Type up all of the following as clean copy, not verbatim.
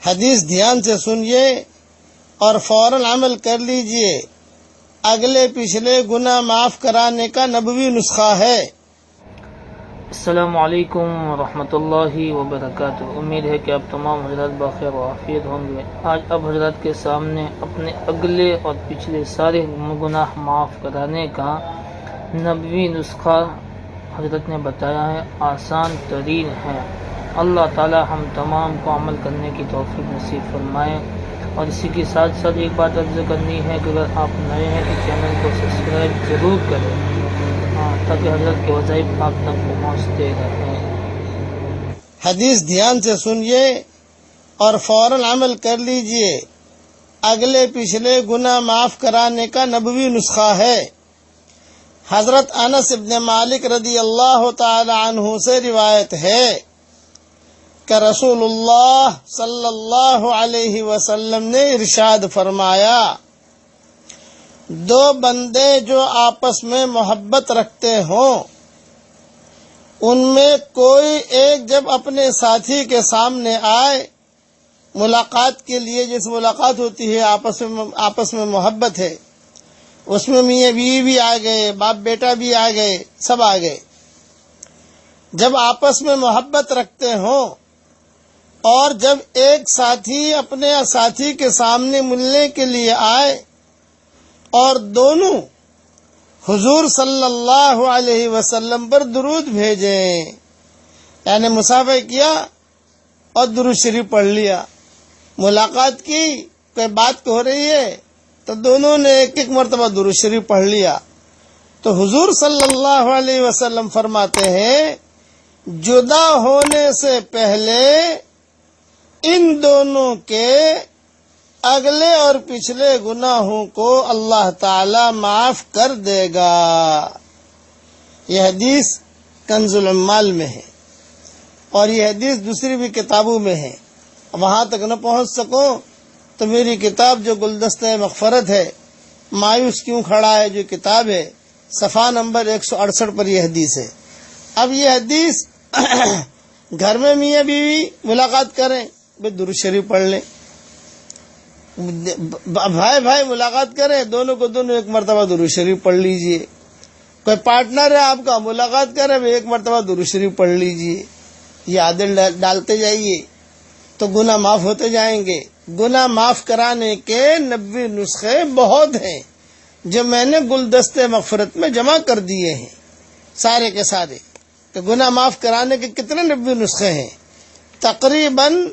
حدیث دھیان سے سنیے اور فوراً عمل کر لیجئے. اگلے پچھلے گناہ معاف کرانے کا نبوی نسخہ ہے. السلام علیکم ورحمۃ اللہ وبرکاتہ. امید ہے کہ آپ تمام حضرات بخیر و عافیت ہوں گے. آج اب حضرات کے سامنے اپنے اگلے اور پچھلے سارے گناہ معاف کرانے کا نبوی نسخہ حضرت نے بتایا ہے. آسان ترین ہے. اللہ تعالی ہم تمام کو عمل کرنے کی توفیق نصیب فرمائے. اور اسی کے ساتھ ساتھ ایک بات عرض کرنی ہے کہ اگر آپ نئے ہیں تو چینل کو سبسکرائب ضرور کریں تاکہ حضرت کے وظائف آپ تک پہنچتے رہیں. حدیث دھیان سے سنیے اور فوراً عمل کر لیجئے. اگلے پچھلے گناہ معاف کرانے کا نبوی نسخہ ہے. حضرت انس ابن مالک رضی اللہ تعالی عنہ سے روایت ہے کہ رسول اللہ صلی اللہ علیہ وسلم نے ارشاد فرمایا، دو بندے جو آپس میں محبت رکھتے ہوں، ان میں کوئی ایک جب اپنے ساتھی کے سامنے آئے ملاقات کے لیے، جس ملاقات ہوتی ہے آپس میں محبت ہے، اس میں میاں بیوی بھی آ گئے، باپ بیٹا بھی آ گئے، سب آ گئے. جب آپس میں محبت رکھتے ہوں اور جب ایک ساتھی اپنے ساتھی کے سامنے ملنے کے لیے آئے اور دونوں حضور صلی اللہ علیہ وسلم پر درود بھیجیں، یعنی مصافحہ کیا اور درود شریف پڑھ لیا، ملاقات کی، کوئی بات ہو رہی ہے تو دونوں نے ایک ایک مرتبہ درود شریف پڑھ لیا، تو حضور صلی اللہ علیہ وسلم فرماتے ہیں جدا ہونے سے پہلے ان دونوں کے اگلے اور پچھلے گناہوں کو اللہ تعالی معاف کر دے گا. یہ حدیث کنز العمال میں ہے اور یہ حدیث دوسری بھی کتابوں میں ہے. وہاں تک نہ پہنچ سکوں تو میری کتاب جو گلدستہ مغفرت ہے، مایوس کیوں کھڑا ہے، جو کتاب ہے، صفحہ نمبر 168 پر یہ حدیث ہے. اب یہ حدیث گھر میں میاں بیوی ملاقات کریں، درود شریف پڑھ لیں، بھائی ملاقات کریں، دونوں کو ایک مرتبہ درود شریف پڑھ لیجئے. کوئی پارٹنر ہے آپ کا، ملاقات کریں، ایک مرتبہ درود شریف پڑھ لیجئے. یہ عادت ڈالتے جائیے تو گناہ معاف ہوتے جائیں گے. گناہ معاف کرانے کے 90 نسخے بہت ہیں جو میں نے گلدستے مغفرت میں جمع کر دیے ہیں، سارے کے سارے. کہ گناہ معاف کرانے کے کتنے 90 نسخے ہیں؟ تقریباً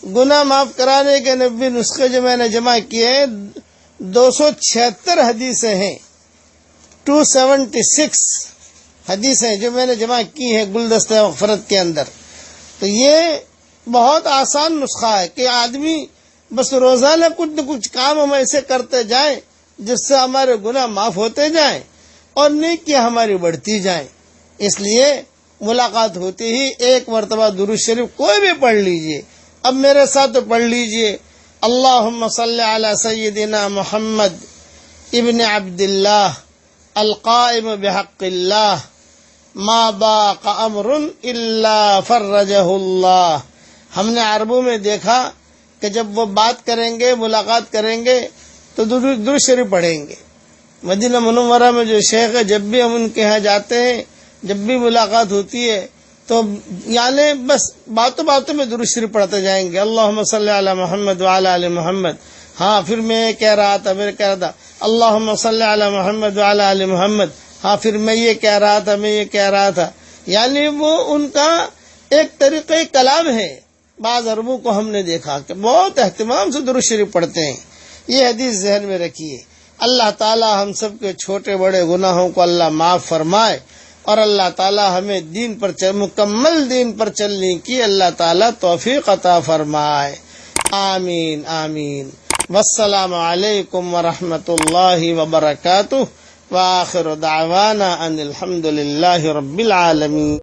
گناہ معاف کرانے کے 90 نسخے جو میں نے جمع کیے 276 حدیثیں ہیں، 276 حدیثیں جو میں نے جمع کی ہیں گلدستہ مغفرت کے اندر. تو یہ بہت آسان نسخہ ہے کہ آدمی بس روزانہ کچھ نہ کچھ کام ہم ایسے کرتے جائیں جس سے ہمارے گناہ معاف ہوتے جائیں اور نیکیاں ہماری بڑھتی جائیں. اس لیے ملاقات ہوتی ہی ایک مرتبہ درود شریف کوئی بھی پڑھ لیجئے. اب میرے ساتھ پڑھ لیجئے، اللہم صلی علی سیدنا محمد ابن عبداللہ القائم بحق اللہ ما باق امر الا فرجہ اللہ. ہم نے عربوں میں دیکھا کہ جب وہ بات کریں گے، ملاقات کریں گے تو درود شریف پڑھیں گے. مدینہ منورہ میں جو شیخ ہے، جب بھی ہم ان کے ہاں جاتے ہیں، جب بھی ملاقات ہوتی ہے تو یعنی بس باتوں میں درود شریف پڑھتے جائیں گے، اللہم صلی علی محمد وعلی آل محمد. ہاں پھر میں کہہ رہا تھا اللہم صلی علی محمد وعلی آل محمد. ہاں پھر میں یہ کہہ رہا تھا. یعنی وہ ان کا ایک طریقہ کلام ہے. بعض عربوں کو ہم نے دیکھا کہ بہت اہتمام سے درود شریف پڑھتے ہیں. یہ حدیث ذہن میں رکھیے. اللہ تعالی ہم سب کے چھوٹے بڑے گناہوں کو اللہ معاف فرمائے اور اللہ تعالی ہمیں مکمل دین پر چلنے کی اللہ تعالی توفیق عطا فرمائے. آمین آمین. والسلام علیکم ورحمۃ اللہ وبرکاتہ. وآخر دعوانا ان الحمد للہ رب العالمین.